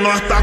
no está.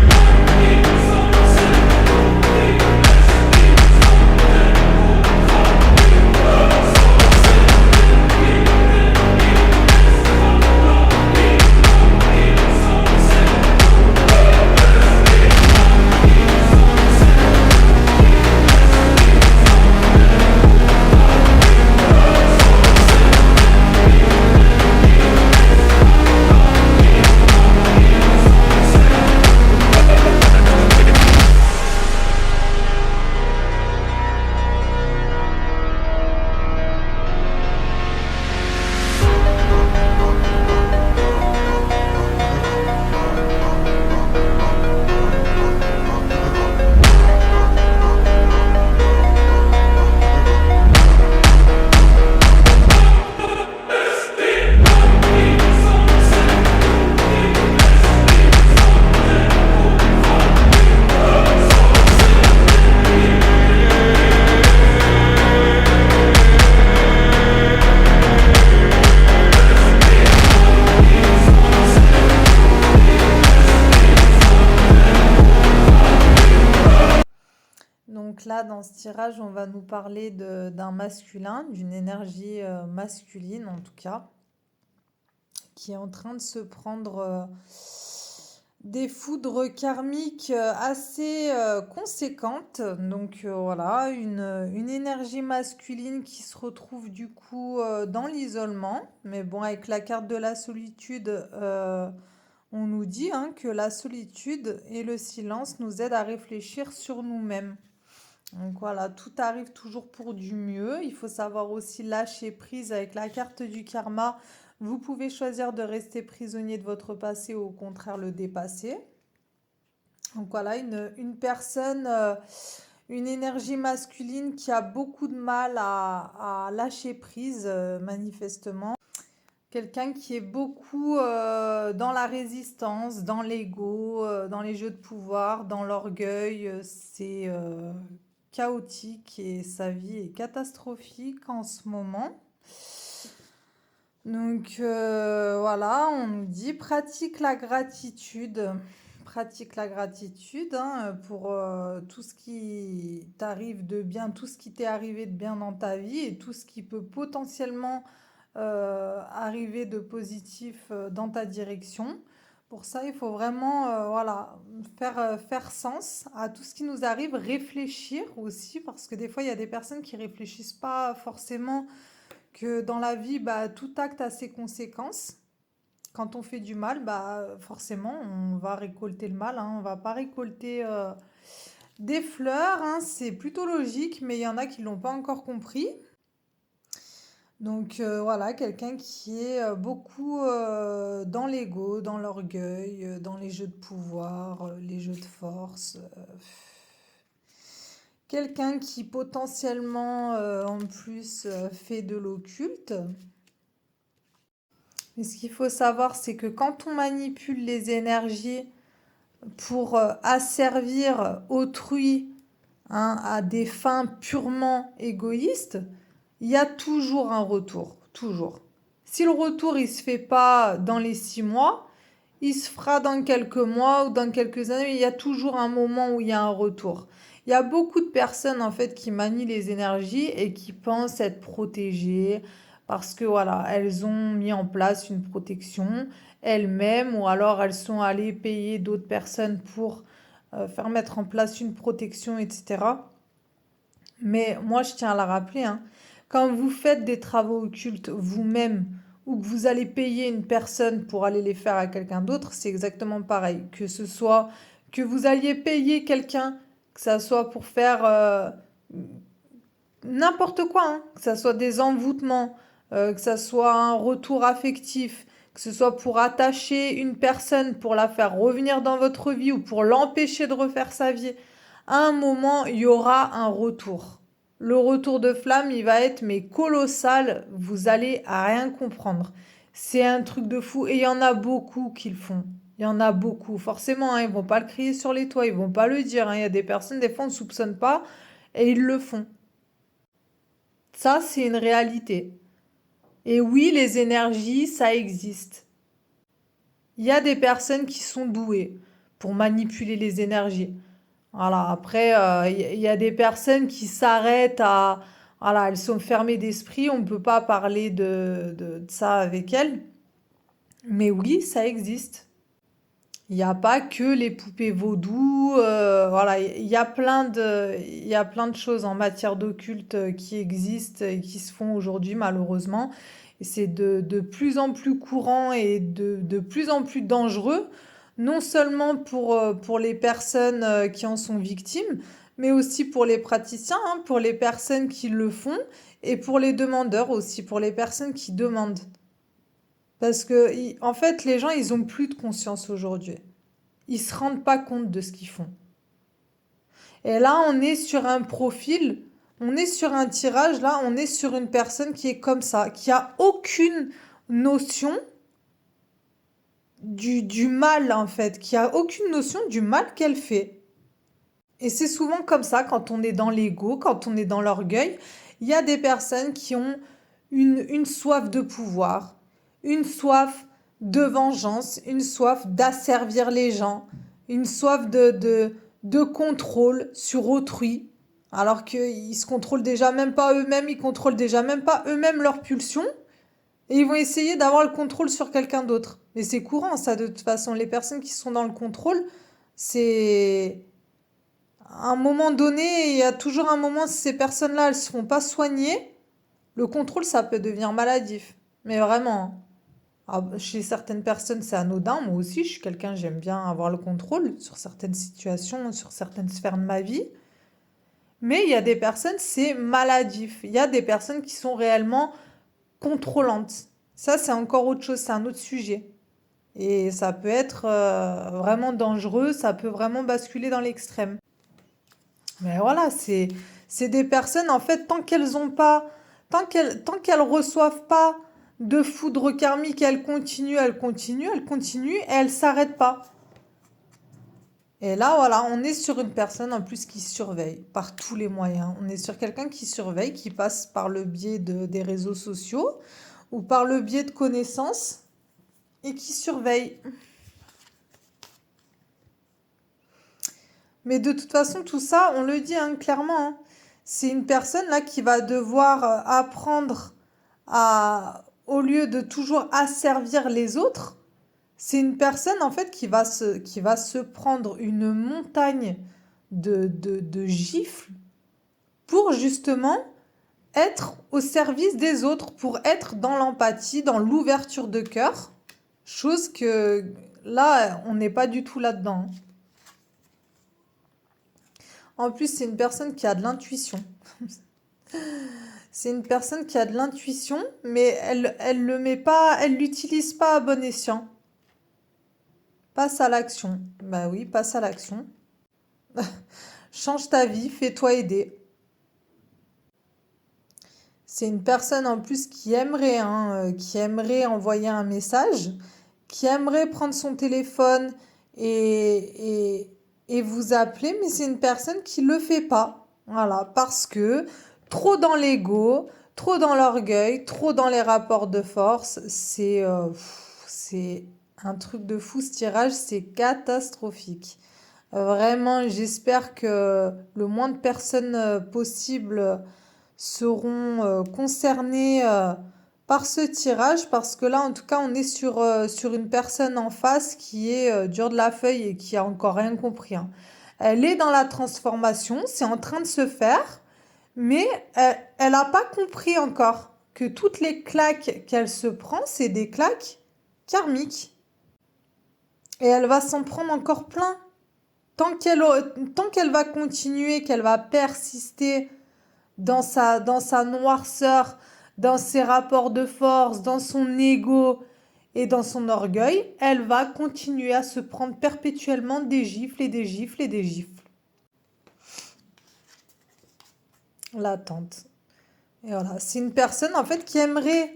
Donc là, dans ce tirage, on va nous parler d'un masculin, d'une énergie masculine en tout cas, qui est en train de se prendre des foudres karmiques assez conséquentes. Donc voilà, une énergie masculine qui se retrouve du coup dans l'isolement. Mais bon, avec la carte de la solitude, on nous dit hein, que la solitude et le silence nous aident à réfléchir sur nous-mêmes. Donc voilà, tout arrive toujours pour du mieux. Il faut savoir aussi lâcher prise avec la carte du karma. Vous pouvez choisir de rester prisonnier de votre passé ou au contraire le dépasser. Donc voilà, une personne, une énergie masculine qui a beaucoup de mal à lâcher prise, manifestement. Quelqu'un qui est beaucoup dans la résistance, dans l'ego, dans les jeux de pouvoir, dans l'orgueil. C'est chaotique et sa vie est catastrophique en ce moment. Donc voilà, on nous dit pratique la gratitude. Pratique la gratitude hein, pour tout ce qui t'arrive de bien, tout ce qui t'est arrivé de bien dans ta vie et tout ce qui peut potentiellement arriver de positif dans ta direction. Pour ça, il faut vraiment voilà, faire sens à tout ce qui nous arrive, réfléchir aussi, parce que des fois, il y a des personnes qui réfléchissent pas forcément que dans la vie, bah, tout acte a ses conséquences. Quand on fait du mal, bah, forcément, on va récolter le mal. Hein. On va pas récolter des fleurs. Hein. C'est plutôt logique, mais il y en a qui l'ont pas encore compris. Donc voilà, quelqu'un qui est beaucoup dans l'ego, dans l'orgueil, dans les jeux de pouvoir, les jeux de force. Quelqu'un qui potentiellement en plus fait de l'occulte. Mais ce qu'il faut savoir, c'est que quand on manipule les énergies pour asservir autrui hein, à des fins purement égoïstes, il y a toujours un retour, toujours. Si le retour il se fait pas dans les 6 mois, il se fera dans quelques mois ou dans quelques années, il y a toujours un moment où il y a un retour. Il y a beaucoup de personnes en fait qui manient les énergies et qui pensent être protégées parce que voilà, elles ont mis en place une protection elles-mêmes ou alors elles sont allées payer d'autres personnes pour faire mettre en place une protection, etc. Mais moi, je tiens à la rappeler, hein, quand vous faites des travaux occultes vous-même ou que vous allez payer une personne pour aller les faire à quelqu'un d'autre, c'est exactement pareil. Que ce soit que vous alliez payer quelqu'un, que ça soit pour faire n'importe quoi, hein, que ça soit des envoûtements, que ça soit un retour affectif, que ce soit pour attacher une personne, pour la faire revenir dans votre vie ou pour l'empêcher de refaire sa vie, à un moment, il y aura un retour. Le retour de flamme, il va être mais colossal, vous allez à rien comprendre. C'est un truc de fou et il y en a beaucoup qui le font. Il y en a beaucoup. Forcément, hein, ils vont pas le crier sur les toits, ils vont pas le dire. Hein. Il y a des personnes, des fois, on ne soupçonne pas et ils le font. Ça, c'est une réalité. Et oui, les énergies, ça existe. Il y a des personnes qui sont douées. pour manipuler les énergies. Voilà, après, il y a des personnes qui s'arrêtent à... Voilà, elles sont fermées d'esprit, on ne peut pas parler de ça avec elles. Mais oui, ça existe. Il n'y a pas que les poupées vaudou. Voilà, il y a plein de choses en matière d'occulte qui existent et qui se font aujourd'hui, malheureusement. Et c'est de plus en plus courant et de plus en plus dangereux, non seulement pour les personnes qui en sont victimes, mais aussi pour les praticiens, hein, pour les personnes qui le font et pour les demandeurs aussi, pour les personnes qui demandent. Parce que, en fait, les gens, ils ont plus de conscience aujourd'hui. Ils se rendent pas compte de ce qu'ils font. Et là, on est sur un profil, on est sur un tirage, là, on est sur une personne qui est comme ça, qui a aucune notion du mal, en fait, qui a aucune notion du mal qu'elle fait. Et c'est souvent comme ça, quand on est dans l'ego, quand on est dans l'orgueil, il y a des personnes qui ont une soif de pouvoir, une soif de vengeance, une soif d'asservir les gens, une soif de contrôle sur autrui, alors qu'ils se contrôlent déjà même pas eux-mêmes, ils contrôlent déjà même pas eux-mêmes leurs pulsions, et ils vont essayer d'avoir le contrôle sur quelqu'un d'autre. Mais c'est courant, ça, de toute façon. Les personnes qui sont dans le contrôle, c'est... À un moment donné, il y a toujours un moment, si ces personnes-là, elles se font pas soigner, le contrôle, ça peut devenir maladif. Mais vraiment, hein. Ah, chez certaines personnes, c'est anodin. Moi aussi, je suis quelqu'un, j'aime bien avoir le contrôle sur certaines situations, sur certaines sphères de ma vie. Mais il y a des personnes, c'est maladif. Il y a des personnes qui sont réellement contrôlantes. Ça, c'est encore autre chose, c'est un autre sujet. Et ça peut être vraiment dangereux, ça peut vraiment basculer dans l'extrême. Mais voilà, c'est des personnes, en fait, tant qu'elles reçoivent pas de foudre karmique, elles continuent, elles continuent, elles continuent, et elles s'arrêtent pas. Et là, voilà, on est sur une personne en plus qui surveille par tous les moyens. On est sur quelqu'un qui surveille, qui passe par le biais des réseaux sociaux ou par le biais de connaissances et qui surveille. Mais de toute façon, tout ça, on le dit hein, clairement, hein, c'est une personne là qui va devoir apprendre à, au lieu de toujours asservir les autres, c'est une personne en fait qui va se prendre une montagne de gifles pour justement être au service des autres, pour être dans l'empathie, dans l'ouverture de cœur, chose que là, on n'est pas du tout là-dedans. En plus, c'est une personne qui a de l'intuition. C'est une personne qui a de l'intuition, mais elle le met pas, elle l'utilise pas à bon escient. Passe à l'action. Bah oui, passe à l'action. Change ta vie, fais-toi aider. C'est une personne en plus qui aimerait envoyer un message, qui aimerait prendre son téléphone et vous appeler, mais c'est une personne qui ne le fait pas. Voilà, parce que trop dans l'ego, trop dans l'orgueil, trop dans les rapports de force, c'est un truc de fou ce tirage, c'est catastrophique. Vraiment, j'espère que le moins de personnes possible seront concernées par ce tirage parce que là, en tout cas, on est sur une personne en face qui est dure de la feuille et qui a encore rien compris, hein. Elle est dans la transformation, c'est en train de se faire, mais elle n'a pas compris encore que toutes les claques qu'elle se prend, c'est des claques karmiques. Et elle va s'en prendre encore plein. Tant qu'elle va continuer, qu'elle va persister dans sa noirceur, dans ses rapports de force, dans son ego et dans son orgueil, elle va continuer à se prendre perpétuellement des gifles et des gifles et des gifles. L'attente. Et voilà, c'est une personne en fait qui aimerait...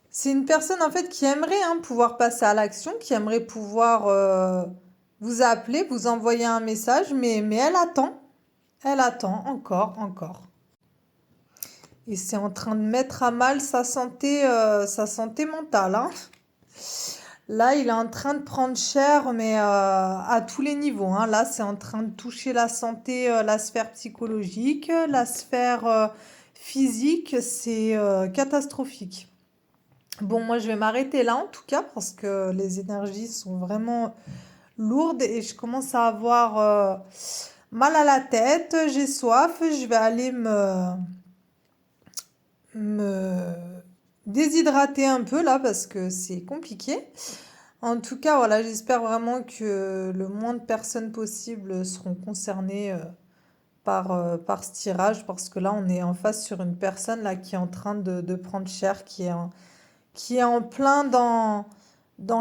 C'est une personne en fait qui aimerait hein, pouvoir passer à l'action, qui aimerait pouvoir vous appeler, vous envoyer un message, mais elle attend. Elle attend encore, encore. Et c'est en train de mettre à mal sa santé mentale, hein. Là, il est en train de prendre cher, mais à tous les niveaux, hein. Là, c'est en train de toucher la santé, la sphère psychologique, la sphère physique, c'est catastrophique. Bon, moi, je vais m'arrêter là en tout cas parce que les énergies sont vraiment lourdes et je commence à avoir mal à la tête, j'ai soif, je vais aller me déshydrater un peu là parce que c'est compliqué. En tout cas, voilà, j'espère vraiment que le moins de personnes possibles seront concernées par ce tirage parce que là, on est en face sur une personne là qui est en train de prendre cher, qui est en plein dans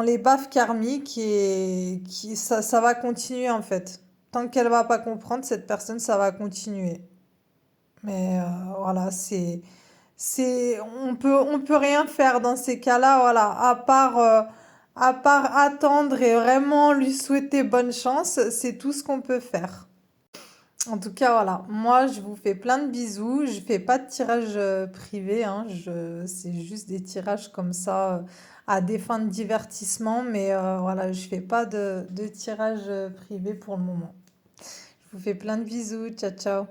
les baffes karmiques et ça va continuer en fait. Tant qu'elle va pas comprendre, cette personne, ça va continuer. Mais voilà, on peut rien faire dans ces cas-là, voilà, à part attendre et vraiment lui souhaiter bonne chance, c'est tout ce qu'on peut faire. En tout cas, voilà, moi je vous fais plein de bisous. Je fais pas de tirage privé, hein, c'est juste des tirages comme ça à des fins de divertissement, mais voilà, je fais pas de tirage privé pour le moment. Je vous fais plein de bisous, ciao ciao.